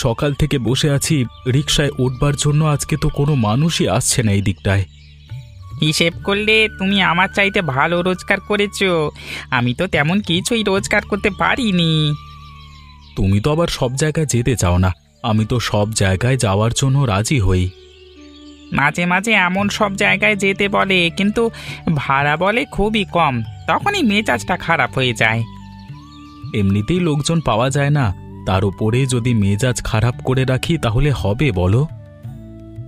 সকাল থেকে বসে আছি, রিকশায় উঠবার জন্য আজকে তো কোনো মানুষই আসছে না এই দিকটায়। হিসেব করলে তুমি আমার চাইতে ভালো রোজগার করেছো। আমি তো তেমন কিছুই রোজগার করতে পারিনি। তুমি তো আবার সব জায়গায় যেতে চাও না, আমি তো সব জায়গায় যাওয়ার জন্য রাজি হই। মাঝে মাঝে এমন সব জায়গায় যেতে বলে, কিন্তু ভাড়া বলে খুবই কম, তখনই মেজাজটা খারাপ হয়ে যায়। এমনিতেই লোকজন পাওয়া যায় না, তার উপরে যদি মেজাজ খারাপ করে রাখি তাহলে হবে বলো?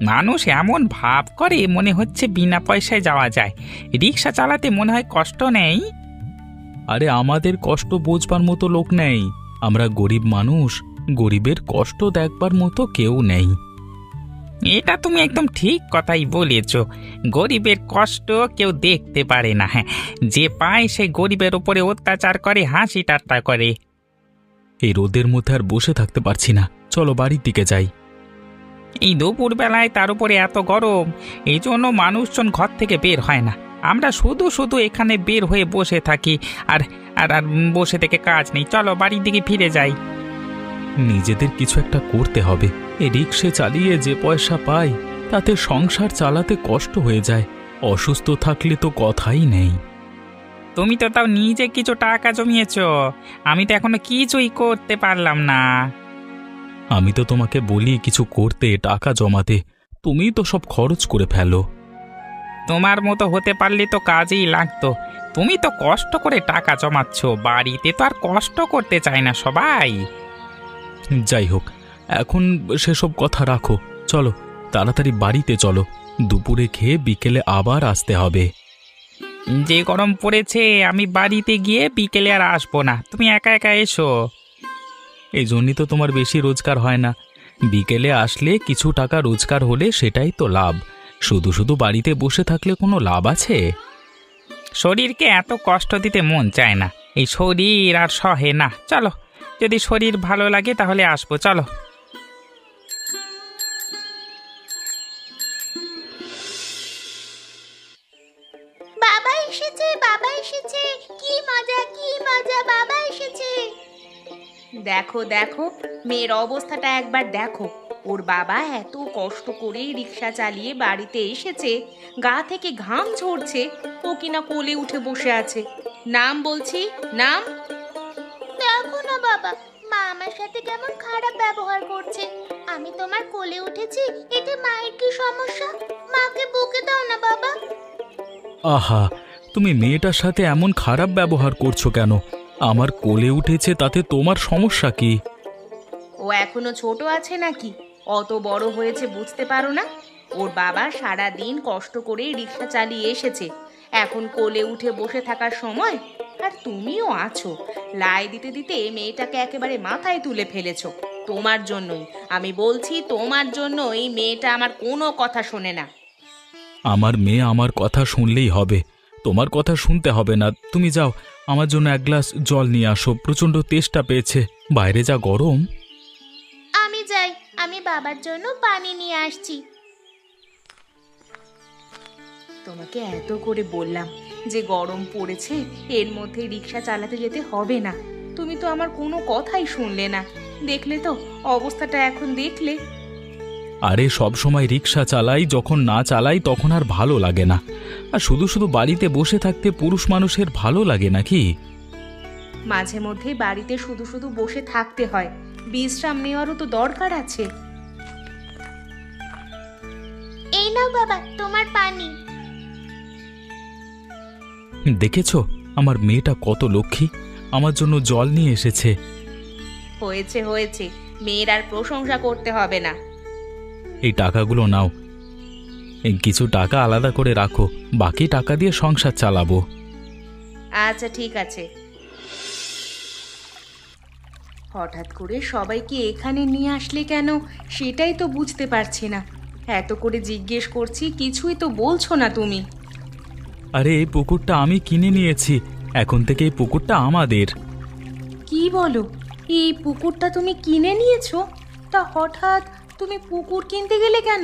মানুষ এমন ভাব করে মনে হচ্ছে বিনা পয়সায় যাওয়া যায়। রিক্সা চালাতে মনে হয় কষ্ট নেই। আরে আমাদের কষ্ট বোঝবার মতো লোক নেই, আমরা গরিব মানুষ, গরিবের কষ্ট দেখবার মতো কেউ নেই। এটা তুমি একদম ঠিক কথাই বলেছ। গরিবের কষ্ট কেউ দেখতে পারে না। হ্যাঁ, যে পায় সে গরিবের উপরে অত্যাচার করে, হাসি ঠাট্টা করে। এই রোদের মধ্যে আর বসে থাকতে পারছি না, চলো বাড়ির দিকে যাই। এই দুপুর বেলায় তার উপরে এত গরম, এই জন্য মানুষজন ঘর থেকে বের হয় না। আমরা শুধু শুধু এখানে বের হয়ে বসে থাকি, আর আর আর বসে থেকে কাজ নেই। চলো বাড়ির দিকে ফিরে যাই। নিজেদের কিছু একটা করতে হবে। এই রিক্সা চালিয়ে যে পয়সা পাই তাতে সংসার চালাতে কষ্ট হয়ে যায়, অসুস্থ থাকলে তো কথাই নেই। তুমি তো তাও নিজে কিছু টাকা জমিয়েছো, আমি তো এখনো কিছুই করতে পারলাম না। আমি তো তোমাকে বলি কিছু করতে, টাকা জমাতে, তুমি তো সব খরচ করে ফেলো। তোমার মতো হতে পারলে তো কাজেই লাগতো। তুমি তো কষ্ট করে টাকা জমাচ্ছ, বাড়িতে তো আর কষ্ট করতে চায় না সবাই। যাই হোক, এখন সেসব কথা রাখো, চলো তাড়াতাড়ি বাড়িতে চলো, দুপুরে খেয়ে বিকেলে আবার আসতে হবে। যে গরম পড়েছে, আমি বাড়িতে গিয়ে বিকেলে আর আসবো না, তুমি একা একা এসো। এই জন্যই তো তোমার বেশি রোজগার হয় না, বিকেলে আসলে কিছু টাকা রোজগার হলে সেটাই তো লাভ, শুধু শুধু বাড়িতে বসে থাকলে কোনো লাভ আছে? শরীরকে এত কষ্ট দিতে মন চায় না, এই শরীর আর সহে না। চলো, যদি শরীর ভালো লাগে তাহলে আসবো, চলো। বাবা এসেছে, বাবা এসেছে, কি মজা কি মজা, বাবা এসেছে। দেখো দেখো, মেয়ের অবস্থাটা একবার দেখো। ওর বাবা এত কষ্ট করে রিক্সা চালিয়ে বাড়িতে এসেছে, গা থেকে ঘাম ঝরছে, ও কিনা কোলে উঠে বসে আছে। নাম বলছি, নাম। দেখো না বাবা, মা আমার সাথে কেমন খারাপ ব্যবহার করছে। আমি তোমার কোলে উঠেছি, এতে মায়ের কি সমস্যা? মাকে বকে দাও না বাবা। আহা, তুমি মেয়েটার সাথে এমন খারাপ ব্যবহার করছো কেন? আমার কোলে উঠেছে তাতে তোমার সমস্যা কি? ও এখনো ছোট আছে নাকি? অত বড় হয়েছে বুঝতে পারো না? ওর বাবা সারা দিন কষ্ট করে রিক্সা চালিয়ে এসেছে, এখন কোলে উঠে বসে থাকার সময়? আর তুমিও আছো, লাই দিতে দিতে মেয়েটাকে একেবারে মাথায় তুলে ফেলেছো। তোমার জন্যই, আমি বলছি তোমার জন্য এই মেয়েটা আমার কোনো কথা শোনে না। আমার মেয়ে আমার কথা শুনলেই হবে, তোমার কথা শুনতে হবে না। তুমি যাও, আমার জন্য এক গ্লাস জল নিয়ে আসো, প্রচণ্ড তেষ্টা পেয়েছে, বাইরে যা গরম। আমি যাই, আমি বাবার জন্য পানি নিয়ে আসছি। তোমাকে এত করে বললাম যে গরম পড়েছে, এর মধ্যে রিক্সা চালাতে যেতে হবে না, তুমি তো আমার কোনো কথাই শুনলে না। দেখলে তো অবস্থাটা, এখন দেখলে। আরে সব সময় রিক্সা চালাই, যখন না চালাই তখন আর ভালো লাগে না। আর শুধু শুধু বাড়িতে বসে থাকতে পুরুষ মানুষের ভালো লাগে নাকি? মাঝে মধ্যে বাড়িতে শুধু শুধু বসে থাকতে হয়, বিশ্রাম নেওয়ারও তো দরকার আছে। এই নাও বাবা তোমার পানি। দেখেছো আমার মেয়েটা কত লক্ষ্মী, আমার জন্য জল নিয়ে এসেছে। হয়েছে হয়েছে, মেয়ের আর প্রশংসা করতে হবে না। এই টাকাগুলো নাও, এই কিছু টাকা আলাদা করে রাখো, বাকি টাকা দিয়ে সংসার চালাবো। আচ্ছা ঠিক আছে। হঠাৎ করে সবাইকে এখানে নিয়ে আসলে কেন, সেটাই তো বুঝতে পারছি না। এত করে জিজ্ঞেস করছি, কিছুই তো বলছো না তুমি। আরে এই পুকুরটা আমি কিনে নিয়েছি, এখন থেকে এই পুকুরটা আমাদের। কি বলো, এই পুকুরটা তুমি কিনে নিয়েছো? তা হঠাৎ তুমি পুকুর কিনতে গেলে কেন?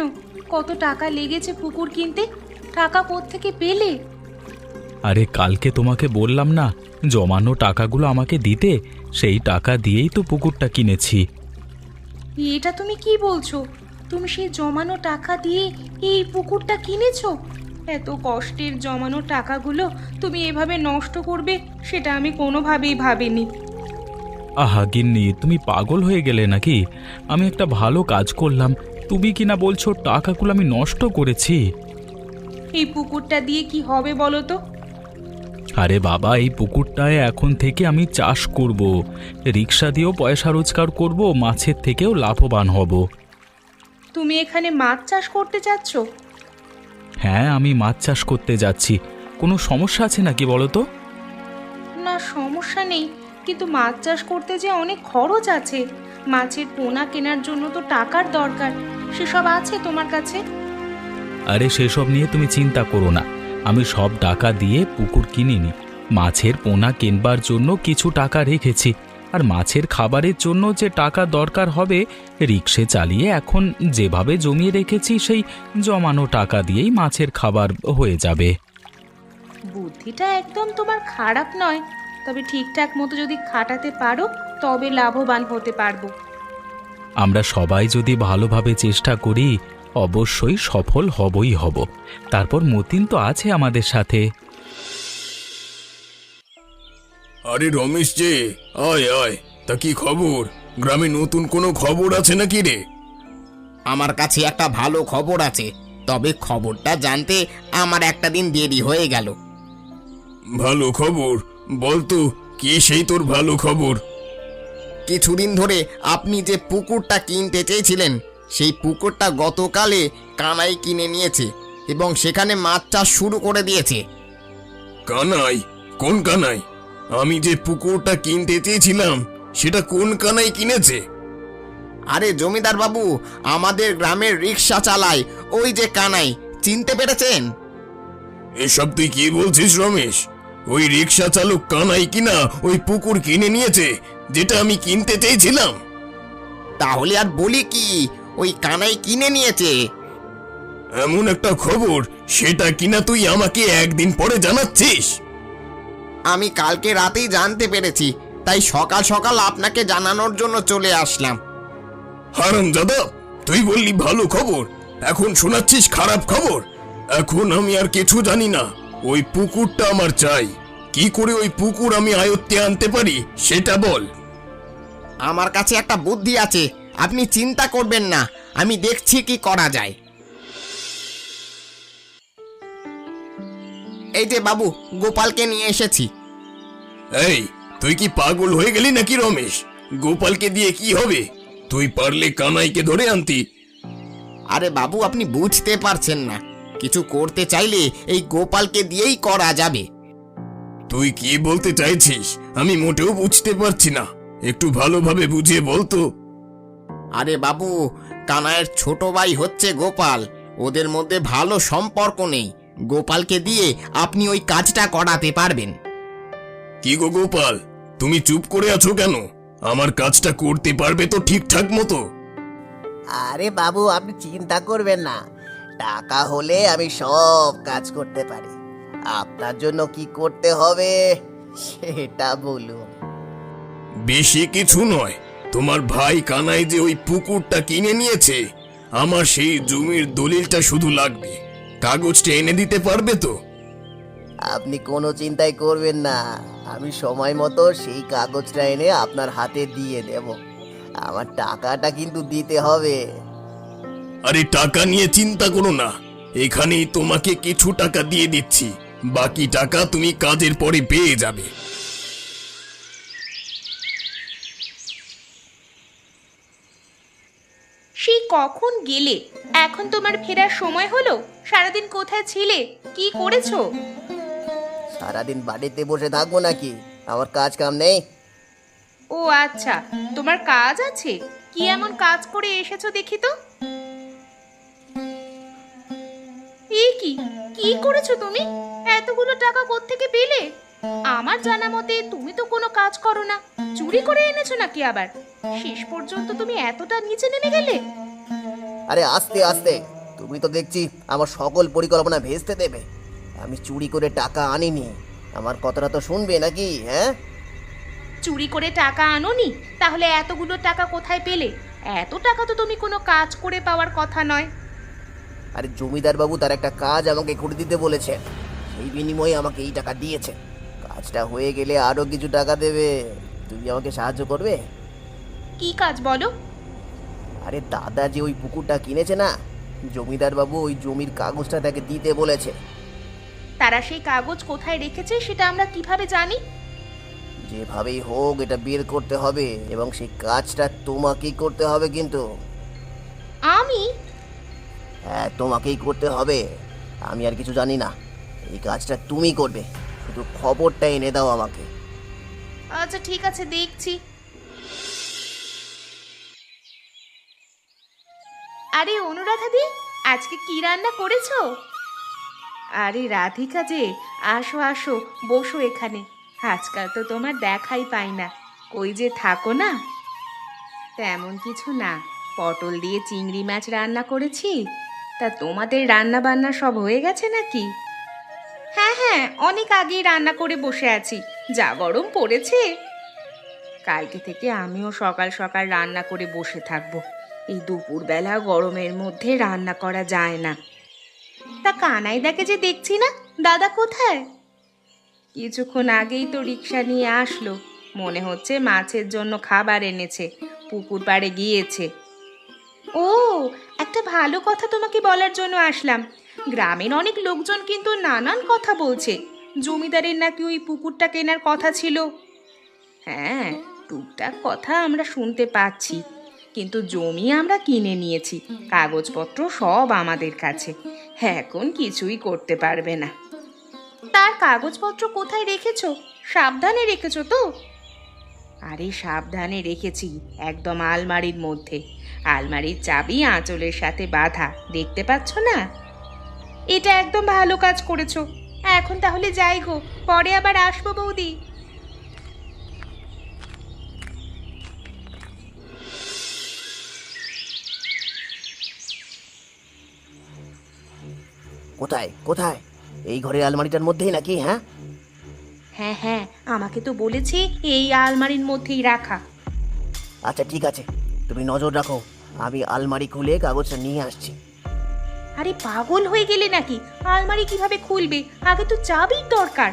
কত টাকা লেগেছে পুকুর কিনতে? টাকা কোত্থেকে পেলে? আরে কালকে তোমাকে বললাম না, জমানো টাকাগুলো আমাকে দিতে, সেই টাকা দিয়েই তো পুকুরটা কিনেছি। এটা তুমি কি বলছো? তুমি সেই জমানো টাকা দিয়ে এই পুকুরটা কিনেছো? এত কষ্টের জমানো টাকাগুলো তুমি এভাবে নষ্ট করবে সেটা আমি কোনোভাবেই ভাবিনি। আহা গিন্নি, তুমি পাগল হয়ে গেলে নাকি? আমি একটা ভালো কাজ করলাম, তুমি কি না বলছো টাকাগুলো আমি নষ্ট করেছি? এই পুকুরটা দিয়ে কি হবে বলো তো? আরে বাবা, এই পুকুরটায় এখন থেকে আমি চাষ করব, রিক্সা দিয়েও পয়সা রোজগার করব, মাছের থেকেও লাভবান হব। তুমি এখানে মাছ চাষ করতে চাচ্ছ? হ্যাঁ, আমি মাছ চাষ করতে যাচ্ছি। কোনো সমস্যা আছে নাকি বলো তো? না, সমস্যা নেই, কিন্তু মাছ চাষ করতে যে অনেক খরচ আছে। মাছের পোনা কেনার জন্য তো টাকার দরকার, সেসব আছে তোমার কাছে? আরে সেসব নিয়ে তুমি চিন্তা করো না, আমি সব টাকা দিয়ে পুকুর কিনিনি। মাছের পোনা কিনবার জন্য কিছু টাকা রেখেছি, আর মাছের খাবারের জন্য যে টাকা দরকার হবে রিক্সে চালিয়ে এখন যেভাবে জমিয়ে রেখেছি সেই জমানো টাকা দিয়েই মাছের খাবার হয়ে যাবে। বুদ্ধিটা একদম তোমার খারাপ নয়, তবে ঠিকঠাক মতো যদি খাটাতে পারো তবে লাভবান হতে পারবো। আমরা সবাই যদি ভালোভাবে চেষ্টা করি অবশ্যই সফল হবই হব। তারপর মতিন তো আছে আমাদের সাথে। আরে রমেশ যে, আয় আয়, তা কি খবর? গ্রামে নতুন কোনো খবর আছে নাকি রে? আমার কাছে একটা ভালো খবর আছে, তবে খবরটা জানতে আমার একটা দিন দেরি হয়ে গেল। ভালো খবর বলতো, কি সেই তোর ভালো খবর? কিছুদিন ধরে আপনি যে পুকুরটা কিনতে চেয়েছিলেন সেই পুকুরটা গতকালে কানাই কিনে নিয়েছে এবং সেখানে মাছ চাষ শুরু করে দিয়েছে। কানাই? কোন কানাই? আমি যে পুকুরটা কিনতে চেয়েছিলাম সেটা কোন কানাই কিনেছে? আরে জমিদার বাবু, আমাদের গ্রামের রিক্সা চালায় ওই যে কানাই, চিনতে পেরেছেন? এসব তুই কি বলছিস রমেশ? ওই রিক্সা চালক কানাই কিনা ওই পুকুর কিনে নিয়েছে যেটা আমি কিনতে চেয়েছিলাম? তাহলে আর বলি কি, ওই কানাই কিনে নিয়েছে। এমন একটা খবর সেটা কিনা তুই আমাকে একদিন পরে জানাচ্ছিস? আমি কালকে রাতেই জানতে পেরেছি, তাই সকাল সকাল আপনাকে জানানোর জন্য চলে আসলাম। হারামজাদা, তুই বললি ভালো খবর, এখন শোনাচ্ছিস খারাপ খবর। এখন আমি আর কিছু জানি না, ওই পুকুরটা আমার চাই। কি করে ওই পুকুর আমি আয়ত্তে আনতে পারি সেটা বল। আমার কাছে একটা বুদ্ধি আছে, আপনি চিন্তা করবেন না, আমি দেখছি কি করা যায়। এই যে বাবু, গোপালকে নিয়ে এসেছি। এই, তুই কি পাগল হয়ে গেলি নাকি রমেশ? গোপালকে দিয়ে কি হবে? তুই পারলে কানাইকে ধরে আনতি। আরে বাবু, আপনি বুঝতে পারছেন না, কিছু করতে চাইলে এই গোপালকে দিয়েই করা যাবে। তুই কি বলতে চাইছিস আমি মোটেও বুঝতে পারছি না, একটু ভালোভাবে বুঝিয়ে বলতো। আরে বাবু, কানাইয়ের ছোট ভাই হচ্ছে গোপাল, ওদের মধ্যে ভালো সম্পর্ক নেই। গোপালকে দিয়ে আপনি ওই কাজটা করাতে পারবেন। কি গো গোপাল, তুমি চুপ করে আছো কেন? আমার কাজটা করতে পারবে তো ঠিকঠাক মতো? আরে বাবু, আপনি চিন্তা করবেন না, টাকা হলে আমি সব কাজ করতে পারি। আপনার জন্য কি করতে হবে সেটা বলুন। বেশি কিছু নয়, তোমার ভাই কানাই যে ওই পুকুরটা কিনে নিয়েছে, আমার সেই জমির দলিলটা শুধু লাগবে। কাগজটা এনে দিতে পারবে তো? আপনি কোনো চিন্তাই করবেন না, আমি সময় মতো সেই কাগজটা এনে আপনার হাতে দিয়ে দেব। আমার টাকাটা কিন্তু দিতে হবে। আরে টাকা নিয়ে চিন্তা করো না, এখানেই তোমাকে কিছু টাকা দিয়ে দিচ্ছি, বাকি টাকা তুমি কাজের পরে পেয়ে যাবে। সেই কখন গেলে, এখন তোমার ফেরার সময় হলো? সারাদিন কোথায় ছিলে, কি করেছো? সারাদিন বাড়িতে বসে থাকবো নাকি? আমার কাজ কাম নেই? ও আচ্ছা, তোমার কাজ আছে। কি এমন কাজ করে এসেছো দেখি তো? এই কি কি করেছো তুমি? এতগুলো টাকা কোত্থেকে পেলে? আমার জানা মতে তুমি তো কোনো কাজ করো না, চুরি করে এনেছো নাকি আবার? শেষ পর্যন্ত তুমি এতটা নিচে নেমে গেলে? আরে আস্তে আস্তে, তুমি তো দেখছি আমার সকল পরিকল্পনা ভেস্তে দেবে। আমি চুরি করে টাকা আনিনি, আমার কথাটা তো শুনবে নাকি? হ্যাঁ, চুরি করে টাকা আনোনি? তাহলে এতগুলো টাকা কোথায় পেলে? এত টাকা তো তুমি কোনো কাজ করে পাওয়ার কথা নয়। আরে জমিদার বাবু তার একটা কাজ আমাকে করে দিতে বলেছেন, সেই বিনিময়ে আমাকে এই টাকা দিয়েছে। কাজটা হয়ে গেলে আরো কিছু টাকা দেবে। তুমি আমাকে সাহায্য করবে? কি কাজ বলো? আরে দাদা যে ওই পুকুরটা কিনেছে না, জমিদার বাবু ওই জমির কাগজটা তাকে দিতে বলেছে। তারা সেই কাগজ কোথায় রেখেছে সেটা আমরা কিভাবে জানি? যেভাবেই হোক এটা বের করতে হবে, এবং সেই কাজটা তোমাকেই করতে হবে কিন্তু। আমি? হ্যাঁ, তোমাকেই করতে হবে। আমি আর কিছু জানি না, এই কাজটা তুমি করবে। শুধু খবরটা এনে দাও আমাকে। আচ্ছা ঠিক আছে, দেখছি। আরে অনুরাধা দি, আজকে কি রান্না করেছো? আরে রাধিকা যে, আসো আসো, বসো এখানে। আজকাল তো তোমার দেখাই পাই না, কই যে থাকো না? তেমন কিছু না, পটল দিয়ে চিংড়ি মাছ রান্না করেছি। তা তোমাদের রান্না বান্না সব হয়ে গেছে নাকি? হ্যাঁ হ্যাঁ, অনেক আগেই রান্না করে বসে আছি, যা গরম পড়েছে। কালকে থেকে আমিও সকাল সকাল রান্না করে বসে থাকবো। এই দুপুরবেলা গরমের মধ্যে রান্না করা যায় না। তা কানাইদাকে যে দেখছি না, দাদা কোথায়? কিছুক্ষণ আগেই তো রিক্সা নিয়ে আসলো, মনে হচ্ছে মাছের জন্য খাবার এনেছে, পুকুর পাড়ে গিয়েছে। ও, একটা ভালো কথা তোমাকে বলার জন্য আসলাম। গ্রামের অনেক লোকজন কিন্তু নানান কথা বলছে, জমিদারের নাকি ওই পুকুরটা কেনার কথা ছিল। হ্যাঁ, টুকটাক কথা আমরা শুনতে পাচ্ছি, কিন্তু জমি আমরা কিনে নিয়েছি, কাগজপত্র সব আমাদের কাছে। এখন কিছুই করতে পারবে না। তার কাগজপত্র কোথায় রেখেছো? সাবধানে রেখেছো তো? আরে সাবধানে রেখেছি, একদম আলমারির মধ্যে। আলমারির চাবি আঁচলের সাথে বাঁধা, দেখতে পাচ্ছ না? এটা একদম ভালো কাজ করেছো। এখন তাহলে যাই গো, পরে আবার আসবো বৌদি। কোথায় কোথায়? এই ঘরের আলমারিটার মধ্যেই নাকি? হ্যাঁ হ্যাঁ হ্যাঁ, আমাকে তো বলেছে এই আলমারির মধ্যেই রাখা। আচ্ছা ঠিক আছে, তুমি নজর রাখো, আমি আলমারি খুলে কাগজটা নিয়ে আসছি। আরে পাগল হয়ে গেলে নাকি? আলমারি কিভাবে খুলবে? আগে তো চাবির দরকার।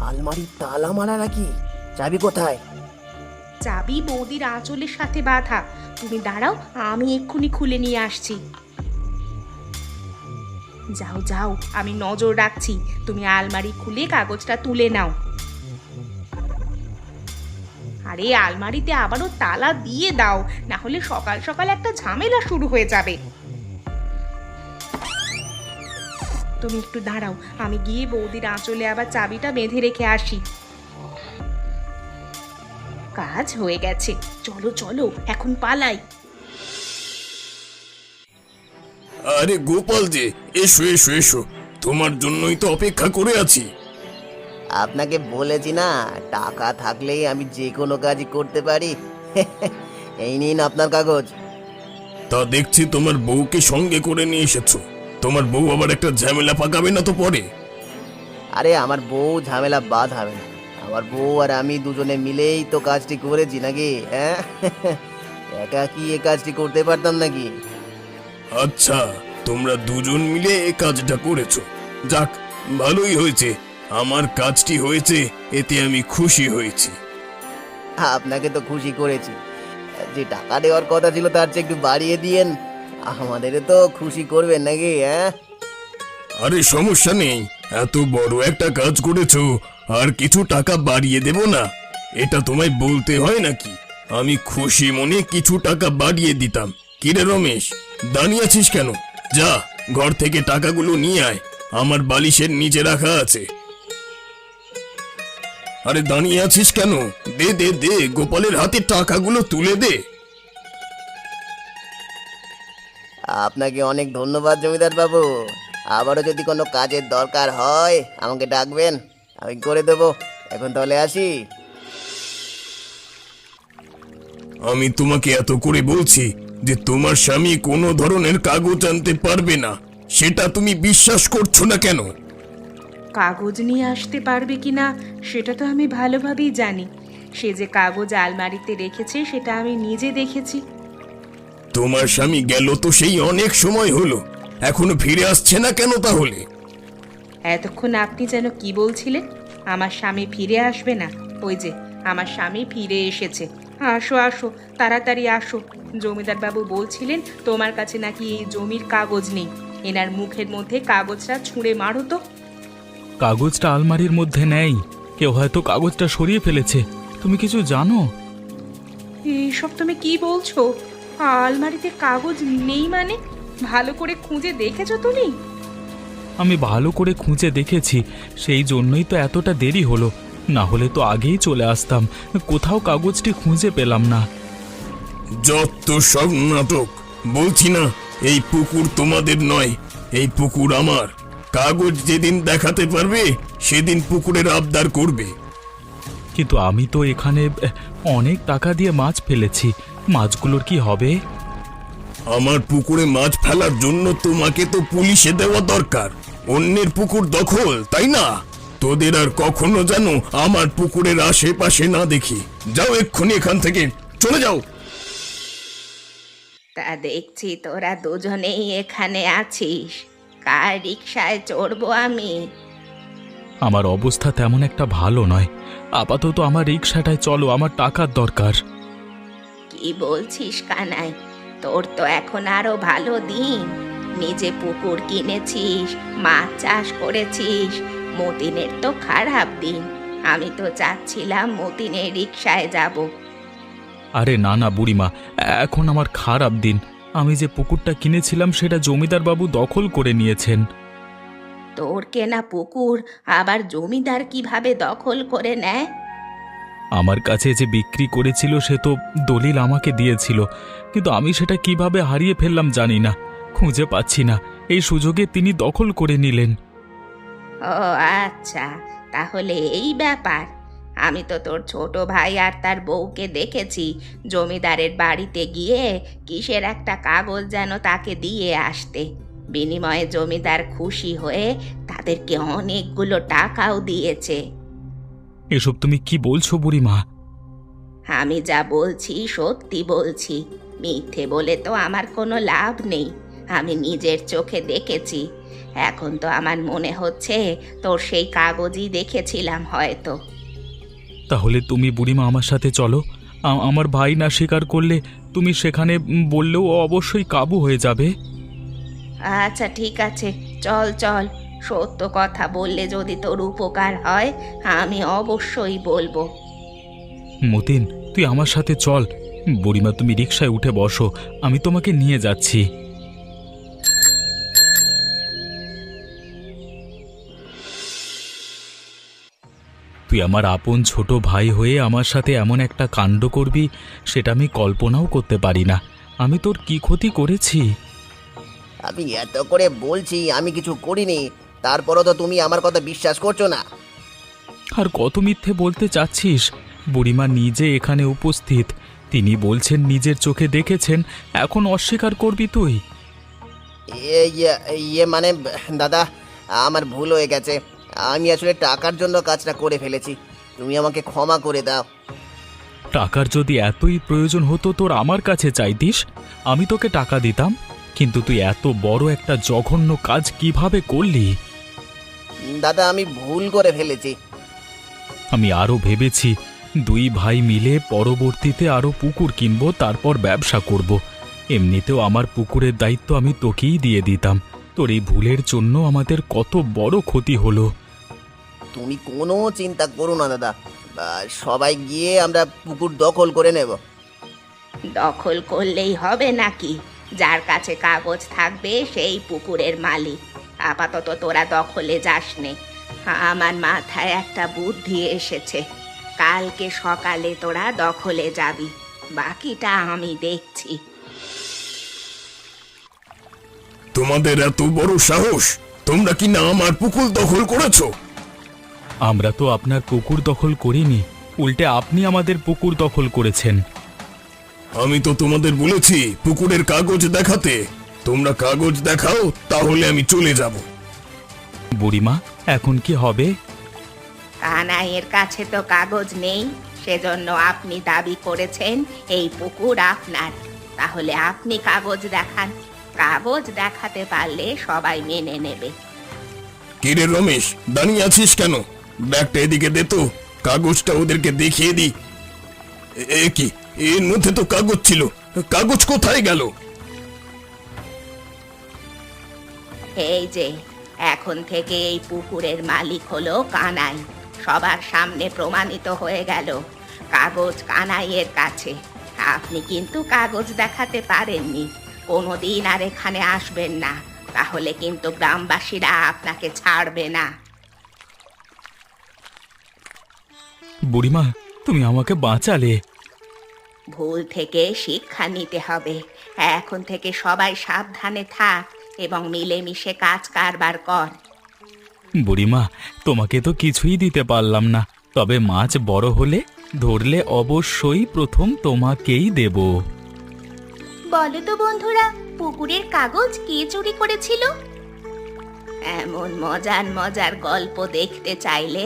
আলমারি তালা মারা নাকি? চাবি কোথায়? চাবি বৌদির আঁচলের সাথে বাঁধা। তুমি দাঁড়াও, আমি এক্ষুনি খুলে নিয়ে আসছি। যাও যাও, আমি নজর রাখছি, তুমি আলমারি খুলে কাগজটা তুলে নাও। আরে আলমারিতে আবারও তালা দিয়ে দাও, না হলে সকাল সকাল একটা ঝামেলা শুরু হয়ে যাবে। তুমি একটু দাঁড়াও, আমি গিয়ে বৌদির আঁচলে আবার চাবিটা বেঁধে রেখে আসি। কাজ হয়ে গেছে, চলো চলো এখন পালাই। আরে গোপাল যে, এসো এসো এসো, তোমার জন্যই তো অপেক্ষা করে আছি। আপনাকে বলেছি না, টাকা থাকলেই আমি যে কোনো কাজই করতে পারি। এই নিন আপনার কাগজ। তা দেখছি তোমার বউকে সঙ্গে করে নিয়ে এসেছো। তোমার বউ আবার একটা ঝামেলা পাকাবে না তো পরে? আরে আমার বউ ঝামেলা বাঁধাবে না, আমার বউ আর আমি দুজনে মিলেই তো কাজটি করেছি নাকি? হ্যাঁ, একা কি এ কাজটি করতে পারতাম নাকি? আচ্ছা, তোমরা দুজন মিলে এই কাজটা করেছো, যাক ভালোই হয়েছে। আমার কাজটি হয়েছে, এতে আমি খুশি হয়েছি। আপনাকে তো খুশি করেছি, যে টাকা দেওয়ার কথা ছিল তার চেয়ে একটু বাড়িয়ে দিয়েন, আমাদের তো খুশি করবেন নাকি? হ্যাঁ, আরে সমস্যা নেই, এত বড় একটা কাজ করেছো, আর কিছু টাকা বাড়িয়ে দেব না? এটা তোমায় বলতে হয় নাকি? আমি খুশি মনে কিছু টাকা বাড়িয়ে দিতাম। কিরে রমেশ, দাঁড়িয়ে আছিস কেন? যা, ঘর থেকে টাকাগুলো নিয়ে আয়, আমার বালিশের নিচে রাখা আছে। আরে দাঁড়িয়ে আছিস কেন? দে দে দে, গোপালের হাতে টাকাগুলো তুলে দে। আপনাকে অনেক ধন্যবাদ জমিদার বাবু। আবারও যদি কোনো কাজের দরকার হয় আমাকে ডাকবেন, আমি করে দেবো। এখন তাহলে আসি। আমি তোমাকে এত করে বলছি যে তোমার স্বামী কোনো ধরনের কাগজ আনতে পারবে না, সেটা তুমি বিশ্বাস করছো না কেন? কাগজ নিয়ে আসতে পারবে কিনা সেটা তো আমি ভালোভাবেই জানি। সে যে কাগজ আলমারিতে রেখেছে সেটা আমি নিজে দেখেছি। তোমার স্বামী গেল তো সেই অনেক সময় হলো, এখনো ফিরে আসছে না কেন তাহলে? এতক্ষণ আপনি যেন কি বলছিলেন? আমার স্বামী ফিরে আসবে না? ওই যে আমার স্বামী ফিরে এসেছে। আসো আসো, তাড়াতাড়ি আসো। জমিদার বাবু বলছিলেন তোমার কাছে নাকি এই জমির কাগজ নেই। এনার মুখের মধ্যে কাগজটা ছুঁড়ে মারো তো। কাগজটা আলমারির মধ্যে নেই, কেউ হয়তো কাগজটা সরিয়ে ফেলেছে। তুমি কিছু জানো? এইসব তুমি কি বলছো? আলমারিতে কাগজ নেই মানে? ভালো করে খুঁজে দেখেছো তুমি? আমি ভালো করে খুঁজে দেখেছি, সেই জন্যই তো এতটা দেরি হলো, না হলে তো আগেই চলে আসতাম। কোথাও কাগজটি খুঁজে পেলাম না। যত সব নাটক! বলছি না এই পুকুর তোমাদের নয়, এই পুকুর আমার। কাগজ যেদিন দেখাতে পারবে সেদিন পুকুরের আবদার করবে। কিন্তু আমি তো এখানে অনেক টাকা দিয়ে মাছ ফেলেছি, মাছগুলোর কি হবে? আমার পুকুরে মাছ ফেলার জন্য তোমাকে তো পুলিশে দেওয়া দরকার। অন্যের পুকুর দখল, তাই না? তোদের আর কখনো যেন আমার পুকুরের আশেপাশে না দেখি। যাও এক্ষুনি এখান থেকে, চলে যাও। তা দেখছি তোরা দুজনেই এখানে আছিস। কার রিকশায় চড়বো আমি? আমার অবস্থা তেমন একটা ভালো নয়, আপাতত আমার রিক্সাটায় চলো, আমার টাকার দরকার। কি বলছিস কানাই? তোর তো এখন আরো ভালো দিন। নিজে পুকুর কিনেছিস, মাছ চাষ করেছিস। মতিনের তো খারাপ দিন। আমি তো চাচ্ছিলাম মতিনের রিকশায় যাব। আরে না না বুড়িমা, এখন আমার খারাপ দিন। আমি যে পুকুরটা কিনেছিলাম সেটা জমিদার বাবু দখল করে নিয়েছেন। তোর কেনা পুকুর আবার জমিদার কিভাবে দখল করে নেয়? আমার কাছে যে বিক্রি করেছিল সে তো দলিল আমাকে দিয়েছিল, কিন্তু আমি সেটা কিভাবে হারিয়ে ফেললাম জানি না, খুঁজে পাচ্ছি না। এই সুযোগে তিনি দখল করে নিলেন। ও আচ্ছা, তাহলে এই ব্যাপার। আমি তো তোর ছোট ভাই আর তার বউকে দেখেছি জমিদারের বাড়িতে গিয়ে কিসের একটা কাগজ যেন তাকে দিয়ে আসতে। বিনিময়ে জমিদার খুশি হয়ে তাদেরকে অনেকগুলো টাকাও দিয়েছে। এসব তুমি কি বলছো বুড়িমা? আমি যা বলছি সত্যি বলছি, মিথ্যে বলে তো আমার কোনো লাভ নেই। আমি নিজের চোখে দেখেছি। এখন তো আমার মনে হচ্ছে তোর সেই কাগজই দেখেছিলাম হয়তো। তাহলে তুমি বুড়িমা আমার সাথে চলো। আমার ভাই না স্বীকার করলে তুমি সেখানে বললেও ও অবশ্যই কাবু হয়ে যাবে। আচ্ছা ঠিক আছে, চল চল। সত্য কথা বললে যদি তোর উপকার হয় আমি অবশ্যই বলবো। মতিন, তুই আমার সাথে চল। বুড়িমা তুমি রিকশায় উঠে বসো, আমি তোমাকে নিয়ে যাচ্ছি। তুই আমার আপন ছোট ভাই হয়ে আমার সাথে এমন একটা কাণ্ড করবি সেটা আমি কল্পনাও করতে পারি না। আমি তোর কি ক্ষতি করেছি? আমি এত করে বলছি আমি কিছু করিনি, তারপরও তো তুমি আমার কথা বিশ্বাস করছো না। আর কত মিথ্যে বলতে চাচ্ছিস? বুড়িমা নিজে এখানে উপস্থিত, তিনি বলছেন নিজের চোখে দেখেছেন, এখন অস্বীকার করবি তুই? ইয়ে মানে দাদা, আমার ভুল হয়ে গেছে। আমি আসলে টাকার জন্য কাজটা করে ফেলেছি, তুমি আমাকে ক্ষমা করে দাও। টাকার যদি এতই প্রয়োজন হতো তোর আমার কাছে চাইতিস, আমি তোকে টাকা দিতাম। কিন্তু তুই এত বড় একটা জঘন্য কাজ কিভাবে করলি? দাদা আমি ভুল করে ফেলেছি। আমি আরও ভেবেছি দুই ভাই মিলে পরবর্তীতে আরও পুকুর কিনবো, তারপর ব্যবসা করব। এমনিতেও আমার পুকুরের দায়িত্ব আমি তোকেই দিয়ে দিতাম। তোর এই ভুলের জন্য আমাদের কত বড় ক্ষতি হলো। তুমি কোনো চিন্তা করো না দাদা, সবাই গিয়ে আমরা পুকুর দখল করে নেব। দখল করলেই হবে নাকি? যার কাছে কাগজ থাকবে সেই পুকুরের মালিক। আপাতত তোরা দখলে যাস নে। আমার মাথায় একটা বুদ্ধি এসেছে। কালকে সকালে তোরা দখলে যাবি, বাকিটা আমি দেখছি। তোমাদের এত বড় সাহস! তোমরা কি না আমার পুকুর দখল করেছো? আমরা তো আপনার পুকুর দখল করিনি, উল্টে আপনি আমাদের পুকুর দখল করেছেন। আমি তো তোমাদের বলেছি পুকুরের কাগজ দেখাতে। তোমরা কাগজ দেখাও, তাহলে আমি চলে যাব। বুড়িমা, এখন কি হবে? কানাইয়ের কাছে তো কাগজ নেই, সেজন্য আপনি দাবি করেছেন এই পুকুর আপনার। তাহলে আপনি কাগজ দেখান। কাগজ দেখাতে পারলে সবাই মেনে নেবে। কিরে রমেশ, দাঁড়িয়ে আছিস কেন? ব্যাগটা এদিকে দে তো, কাগজটা ওদেরকে দেখিয়ে দি। এ কি, এর মধ্যে তো কাগজ ছিল, কাগজ কোথায় গেল? এই যে, এখন থেকে এই পুকুরের মালিক হলো কানাই। সবার সামনে প্রমাণিত হয়ে গেল কাগজ কানাইয়ের কাছে। আপনি কিন্তু কাগজ দেখাতে পারেননি। কোনোদিন আর এখানে আসবেন না, তাহলে কিন্তু গ্রামবাসীরা আপনাকে ছাড়বে না। বুড়িমা, তুমি আমাকে বাঁচালে। ভুল থেকে শিক্ষা নিতে হবে। এখন থেকে সবাই সাবধানে থাক এবং মিলেমিশে কাজ কারবার কর। বুড়িমা, তোমাকে তো কিছুই দিতে পারলাম না, তবে মাছ বড় হলে ধরলে অবশ্যই প্রথম তোমাকেই দেব। বলো তো বন্ধুরা, পুকুরের কাগজ কে চুরি করেছিল? এমন মজার মজার গল্প দেখতে চাইলে